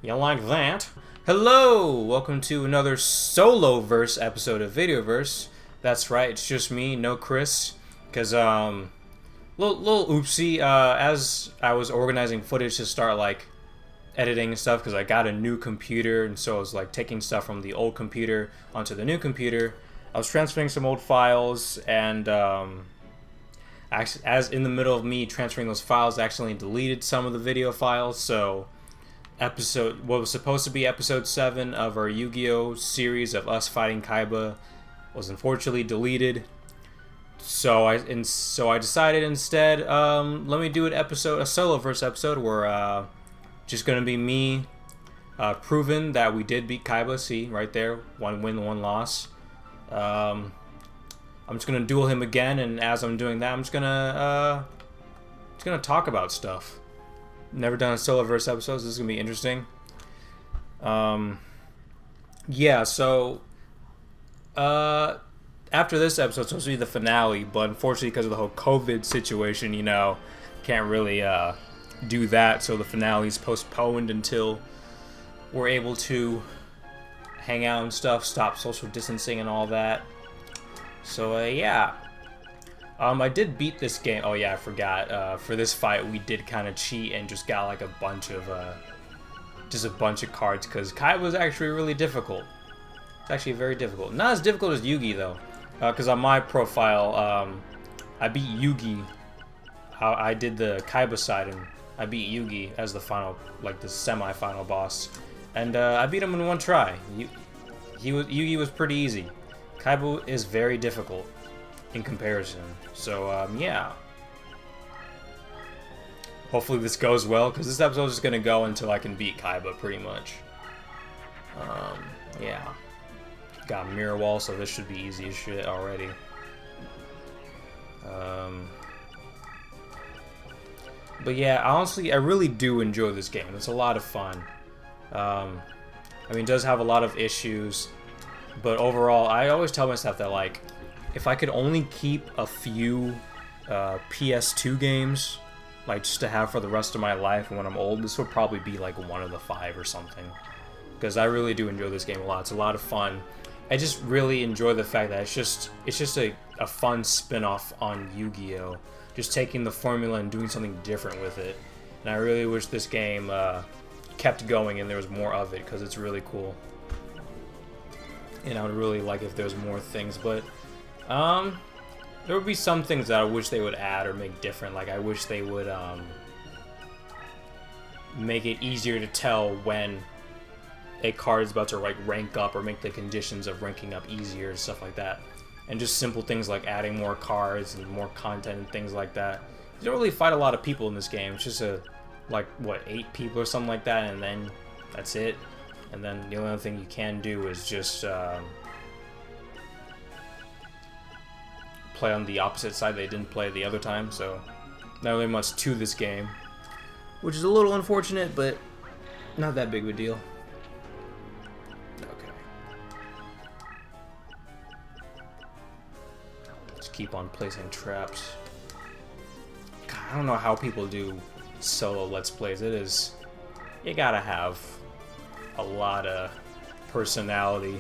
You like that? Hello! Welcome to another Soloverse episode of Videoverse. That's right, it's just me, no Chris. Because, little oopsie, as I was organizing footage to start, like, editing and stuff, because I got a new computer, and so I was, like, taking stuff from the old computer onto the new computer. I was transferring some old files, and, as in the middle of me transferring those files, I accidentally deleted some of the video files, so what was supposed to be episode 7 of our Yu-Gi-Oh series of us fighting Kaiba was unfortunately deleted. So I decided instead, let me do a Soloverse episode where just gonna be me proving that we did beat Kaiba. See right there, 1 win, 1 loss. I'm just gonna duel him again, and as I'm doing that, I'm just gonna talk about stuff. Never done a Soloverse episode, so this is gonna be interesting. Yeah, so after this episode, it's supposed to be the finale, but unfortunately, because of the whole COVID situation, can't really do that. So the finale is postponed until we're able to hang out and stuff, stop social distancing and all that. So yeah. I did beat this game. Oh yeah, I forgot. For this fight, we did kind of cheat and just got like a bunch of cards because Kaiba was actually really difficult. It's actually very difficult. Not as difficult as Yugi though, because on my profile, I beat Yugi. I did the Kaiba side and I beat Yugi as the final, like the semi-final boss, and I beat him in 1 try. Yugi was pretty easy. Kaiba is very difficult in comparison. So, yeah. Hopefully this goes well, because this episode is going to go until I can beat Kaiba, pretty much. Yeah. Got a mirror wall, so this should be easy as shit already. But yeah, honestly, I really do enjoy this game. It's a lot of fun. I mean, it does have a lot of issues, but overall, I always tell myself that, like, if I could only keep a few PS2 games, like just to have for the rest of my life and when I'm old, this would probably be like one of the 5 or something. Because I really do enjoy this game a lot. It's a lot of fun. I just really enjoy the fact that it's just a fun spin-off on Yu-Gi-Oh! Just taking the formula and doing something different with it. And I really wish this game kept going and there was more of it, because it's really cool. And I would really like if there was more things, but there would be some things that I wish they would add or make different. Like, I wish they would make it easier to tell when a card is about to, like, rank up, or make the conditions of ranking up easier and stuff like that. And just simple things like adding more cards and more content and things like that. You don't really fight a lot of people in this game. It's just like, what, 8 people or something like that, and then that's it. And then the only other thing you can do is just play on the opposite side they didn't play the other time, so not really much to this game, which is a little unfortunate, but not that big of a deal. Okay. Just keep on placing traps. God, I don't know how people do solo Let's Plays. You gotta have a lot of personality,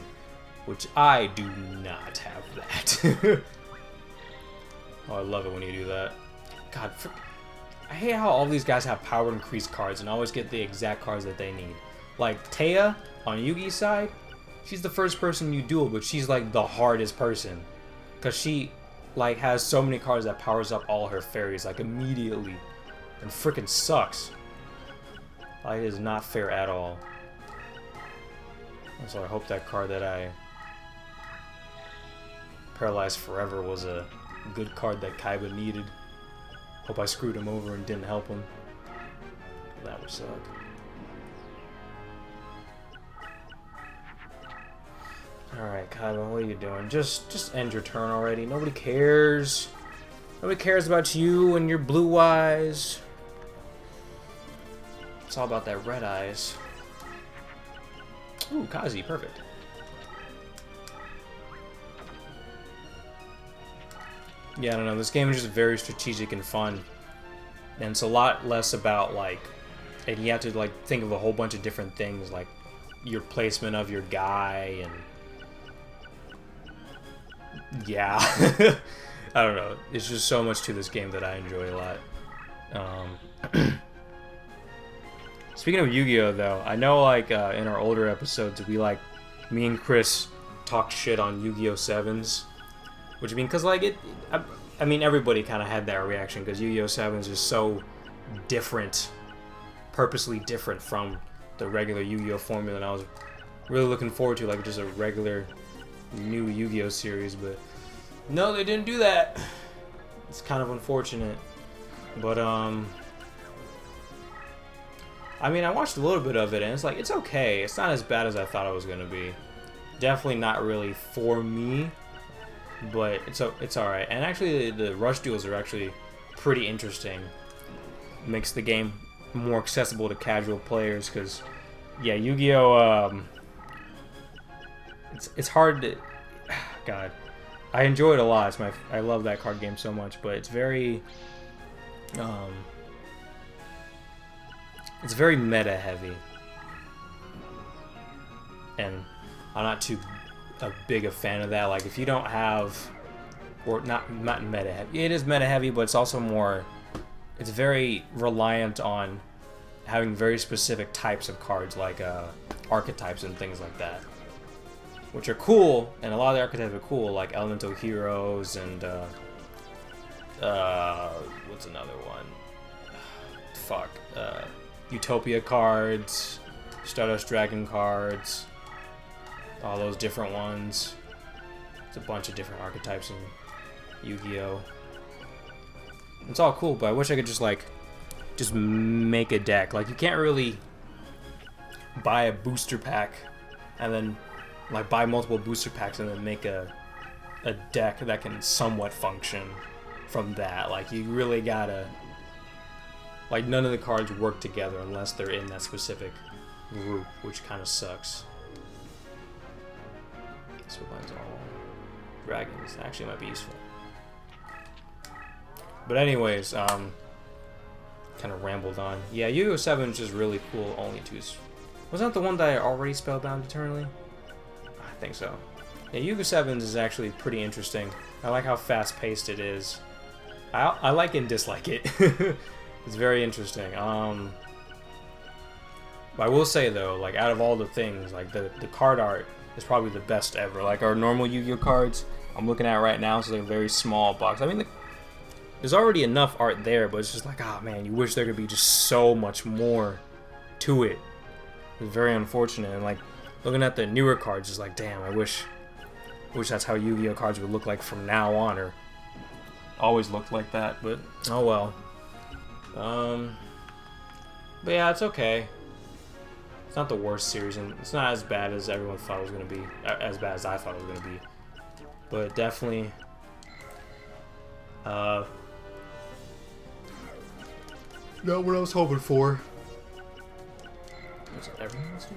which I do not have that. Oh, I love it when you do that. God, I hate how all these guys have power increase cards and always get the exact cards that they need. Like Taya on Yugi's side, she's the first person you duel, but she's like the hardest person, because she like has so many cards that powers up all her fairies like immediately, and freaking sucks. Like, it is not fair at all. So I hope that card that I paralyzed forever was a good card that Kaiba needed. Hope I screwed him over and didn't help him. That would suck. Alright, Kaiba, what are you doing? Just end your turn already. Nobody cares. Nobody cares about you and your blue eyes. It's all about that red eyes. Ooh, Kazi, perfect. Yeah, I don't know, this game is just very strategic and fun. And it's a lot less about, like, and you have to like think of a whole bunch of different things, like your placement of your guy, and yeah. I don't know. It's just so much to this game that I enjoy a lot. Speaking of Yu-Gi-Oh, though, I know like in our older episodes, me and Chris talked shit on Yu-Gi-Oh 7s, which I mean, cause like I mean everybody kind of had that reaction because Yu-Gi-Oh 7s is so different, purposely different from the regular Yu-Gi-Oh formula, and I was really looking forward to like just a regular new Yu-Gi-Oh series, but no, they didn't do that. It's kind of unfortunate. But I mean, I watched a little bit of it, and it's like, it's okay. It's not as bad as I thought it was gonna be. Definitely not really for me, but it's alright. And actually, the rush duels are actually pretty interesting. Makes the game more accessible to casual players, because yeah, Yu-Gi-Oh, it's hard to, God, I enjoy it a lot. I love that card game so much, but it's very meta heavy, and I'm not too big a fan of that. Like, if you don't have, or not meta heavy, it is meta heavy, but it's also more, it's very reliant on having very specific types of cards, like archetypes and things like that, which are cool, and a lot of the archetypes are cool, like Elemental Heroes and what's another one? Fuck. Utopia cards, Stardust Dragon cards, all those different ones. It's a bunch of different archetypes in Yu-Gi-Oh! It's all cool, but I wish I could just make a deck. Like, you can't really buy a booster pack and then like buy multiple booster packs and then make a deck that can somewhat function from that. Like, you really gotta, like, none of the cards work together unless they're in that specific group, which kind of sucks. So mine's all dragons. Actually, might be useful. But anyways, kind of rambled on. Yeah, Yu-Gi-Oh 7 is just really cool. Only two. Wasn't that the one that I already spellbound eternally? I think so. Yeah, Yu-Gi-Oh 7 is actually pretty interesting. I like how fast-paced it is. I like and dislike it. It's very interesting. But I will say though, like, out of all the things, like the card art is probably the best ever. Like, our normal Yu-Gi-Oh cards, I'm looking at right now, so they're a very small box. I mean, there's already enough art there, but it's just like, oh man, you wish there could be just so much more to it. It's very unfortunate. And like, looking at the newer cards, it's like, damn, I wish that's how Yu-Gi-Oh cards would look like from now on, or always looked like that. But oh well. But yeah, it's okay. It's not the worst series, and it's not as bad as everyone thought it was gonna be. As bad as I thought it was gonna be. But definitely, not what I was hoping for. Was it every monster?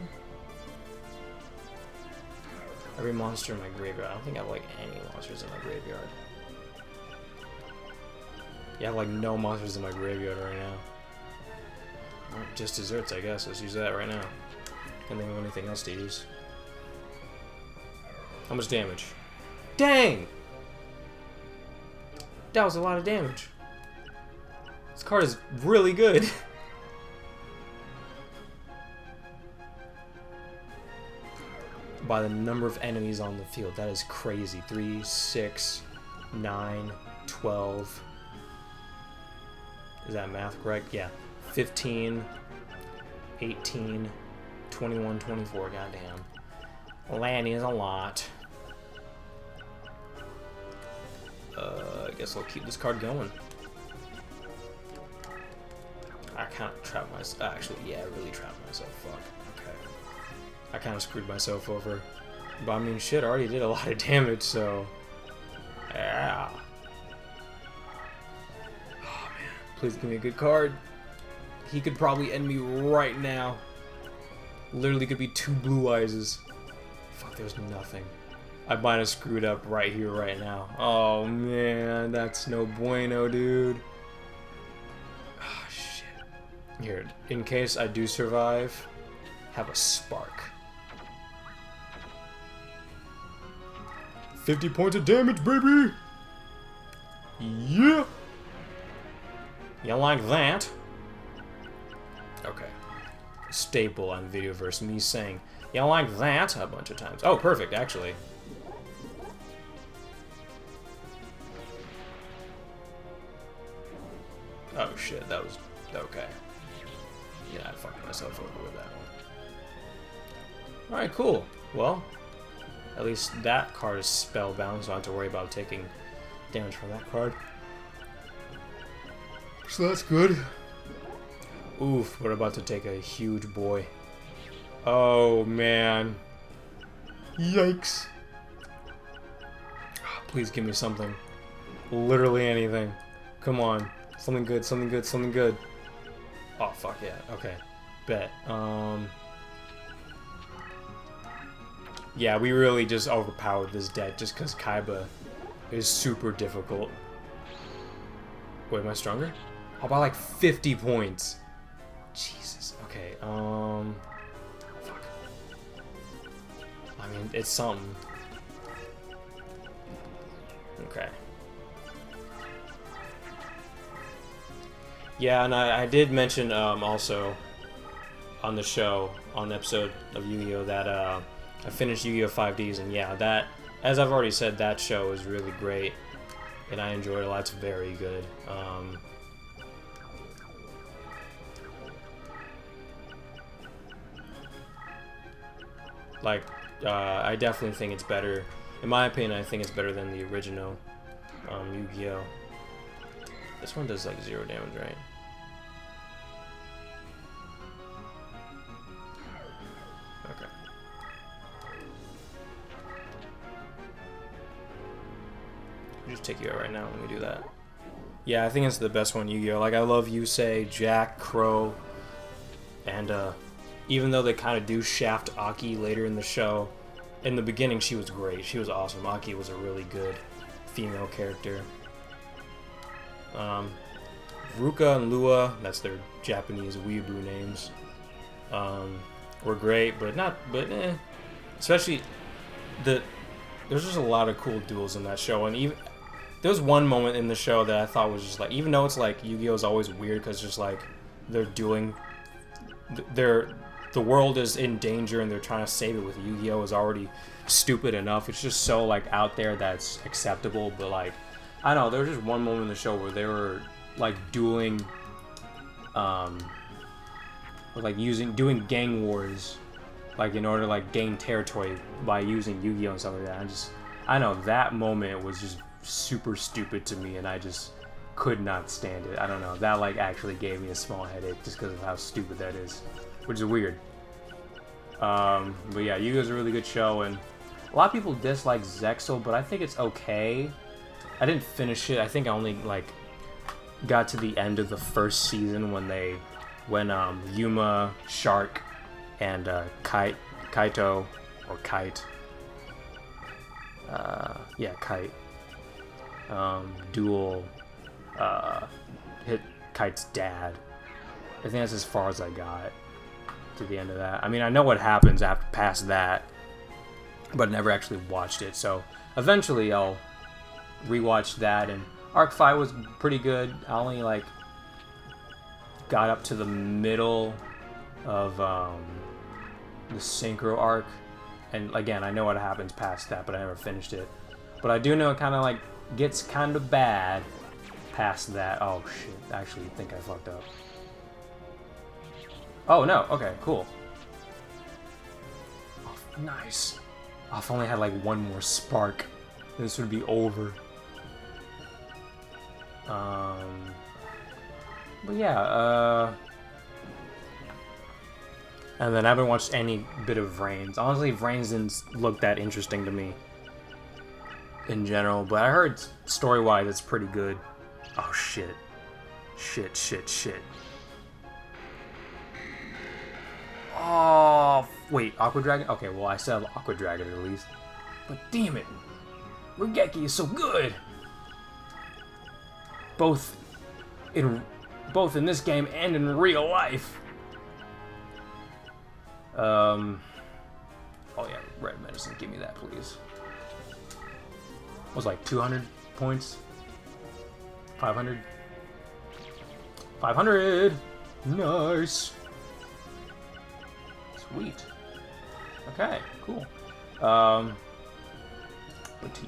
Every monster in my graveyard. I don't think I have like any monsters in my graveyard. Yeah, I have like no monsters in my graveyard right now. Well, just desserts, I guess. Let's use that right now. Can't think of anything else to use. How much damage? Dang! That was a lot of damage. This card is really good. By the number of enemies on the field. That is crazy. 3, 6, 9, 12. Is that math correct? Yeah. 15, 18, 21, 24. Goddamn. Land is a lot. I guess I'll keep this card going. I kind of trapped myself. Actually, yeah, I really trapped myself. Fuck. Okay. I kind of screwed myself over. But I mean, shit, I already did a lot of damage, so. Yeah. Oh, man. Please give me a good card. He could probably end me right now. Literally could be 2 blue eyes. Fuck, there's nothing. I might have screwed up right here, right now. Oh, man. That's no bueno, dude. Oh, shit. Here, in case I do survive, have a spark. 50 points of damage, baby! Yeah! You like that? Okay. Staple on Videoverse, me saying, you like that? A bunch of times. Oh, perfect, actually. Oh shit, that was... okay. Yeah, I fucked myself over with that one. Alright, cool. Well, at least that card is spellbound, so I don't have to worry about taking damage from that card. So that's good. Oof, we're about to take a huge boy. Oh, man. Yikes. Please give me something. Literally anything. Come on. Something good, something good, something good. Oh, fuck yeah. Okay. Bet. Yeah, we really just overpowered this deck just because Kaiba is super difficult. Wait, am I stronger? How about like 50 points? Jesus. Okay, fuck. I mean, it's something. Okay. Yeah, and I did mention also on the show, on the episode of Yu-Gi-Oh! That I finished Yu-Gi-Oh! 5Ds, and yeah, that, as I've already said, that show is really great, and I enjoyed it a lot. It's very good. I definitely think it's better. In my opinion, I think it's better than the original Yu-Gi-Oh! This one does like 0 damage, right? Okay. I'll just take you out right now when we do that. Yeah, I think it's the best one, Yu-Gi-Oh! Like, I love Yusei, Jack, Crow, and even though they kind of do shaft Aki later in the show, in the beginning she was great. She was awesome. Aki was a really good female character. Ruka and Lua, that's their Japanese weeaboo names, were great, but especially there's just a lot of cool duels in that show, and even there was one moment in the show that I thought was just like, even though it's like Yu-Gi-Oh! Is always weird because just like they're dueling, the world is in danger and they're trying to save it with Yu-Gi-Oh! Is already stupid enough. It's just so like out there that's acceptable, but like I don't know, there was just one moment in the show where they were like dueling, like doing gang wars, like in order to like gain territory by using Yu-Gi-Oh! And stuff like that. I know that moment was just super stupid to me, and I just could not stand it. I don't know, that like actually gave me a small headache just because of how stupid that is, which is weird. But yeah, Yu-Gi-Oh! Is a really good show, and a lot of people dislike Zexal, but I think it's okay. I didn't finish it. I think I only like got to the end of the first season when Yuma, Shark, and Kaito, or Kite, Kite, duel, hit Kite's dad. I think that's as far as I got to the end of that. I mean, I know what happens past that, but never actually watched it. So eventually I'll rewatch that, and Arc 5 was pretty good. I only like got up to the middle of the Synchro arc, and again, I know what happens past that, but I never finished it. But I do know it kind of like gets kind of bad past that. Oh shit, I actually think I fucked up. Oh no, okay, cool. Oh, nice. Oh, if I only had like one more spark, this would be over. But yeah, and then I haven't watched any bit of Vrains. Honestly, Vrains didn't look that interesting to me in general, but I heard story-wise it's pretty good. Oh shit. Shit. Oh, wait, Aqua Dragon? Okay, well, I still have Aqua Dragon at least. But damn it, Regeki is so good! Both in both in this game and in real life. Oh yeah, red medicine. Give me that, please. It was like 200 points. 500. 500. Nice. Sweet. Okay, cool. But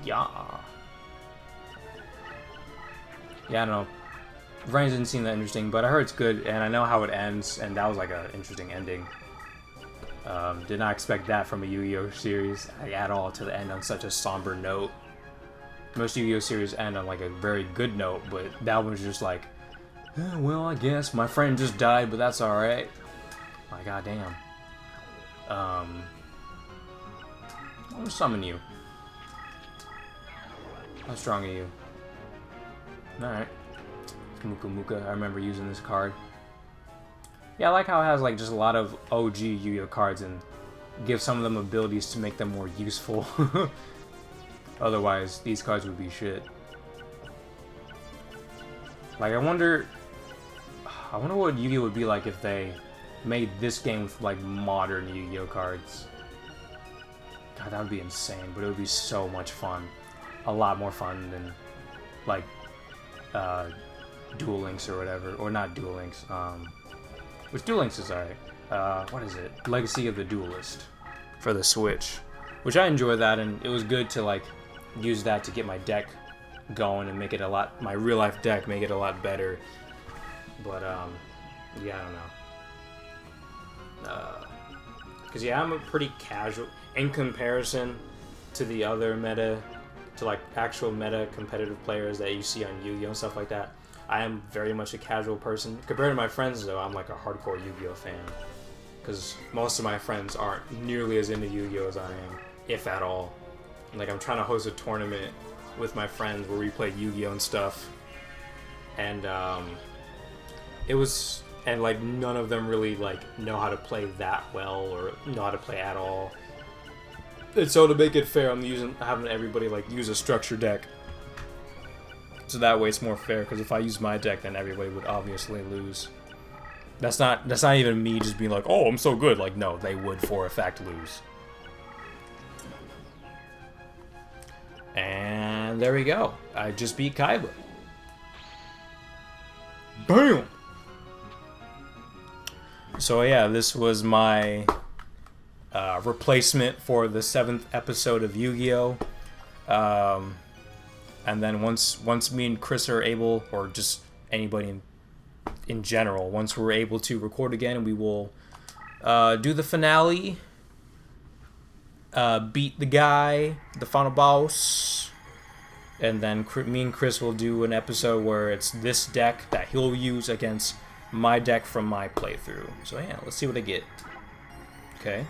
yeah. Yeah, I don't know. Reigns didn't seem that interesting, but I heard it's good, and I know how it ends, and that was like an interesting ending. Did not expect that from a Yu-Gi-Oh series at all, to end on such a somber note. Most Yu-Gi-Oh series end on like a very good note, but that one was just like, well, I guess my friend just died, but that's alright. My goddamn. I'm gonna summon you. How strong are you? Alright. Muka Muka, I remember using this card. Yeah, I like how it has like just a lot of OG Yu-Gi-Oh cards and give some of them abilities to make them more useful. Otherwise, these cards would be shit. Like, I wonder what Yu-Gi-Oh would be like if they made this game with like modern Yu-Gi-Oh cards. God, that would be insane, but it would be so much fun. A lot more fun than like Duel Links or whatever, or not Duel Links. Which Duel Links is alright. What is it? Legacy of the Duelist for the Switch, which I enjoy that, and it was good to like use that to get my deck going and make it a lot, my real life deck, make it a lot better. But yeah, I don't know. Cause yeah, I'm a pretty casual in comparison to the other meta, to like actual meta competitive players that you see on Yu-Gi-Oh and stuff like that. I am very much a casual person. Compared to my friends though, I'm like a hardcore Yu-Gi-Oh fan. Because most of my friends aren't nearly as into Yu-Gi-Oh as I am, if at all. Like, I'm trying to host a tournament with my friends where we play Yu-Gi-Oh and stuff. And and like none of them really like know how to play that well or know how to play at all. And so to make it fair, I'm having everybody like use a structure deck. So that way it's more fair, because if I use my deck, then everybody would obviously lose. That's not even me just being like, oh, I'm so good. Like, no, they would for a fact lose. And there we go. I just beat Kaiba. Bam! So yeah, this was my replacement for the 7th episode of Yu-Gi-Oh! And then once me and Chris are able, or just anybody in general, once we're able to record again, we will do the finale, beat the guy, the final boss, and then me and Chris will do an episode where it's this deck that he'll use against my deck from my playthrough. So yeah, let's see what I get. Okay.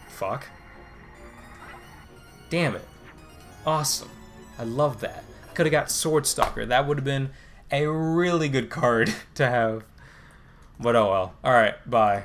Fuck. Damn it. Awesome. I love that. Could have got Sword Stalker. That would have been a really good card to have. But oh well. Alright, bye.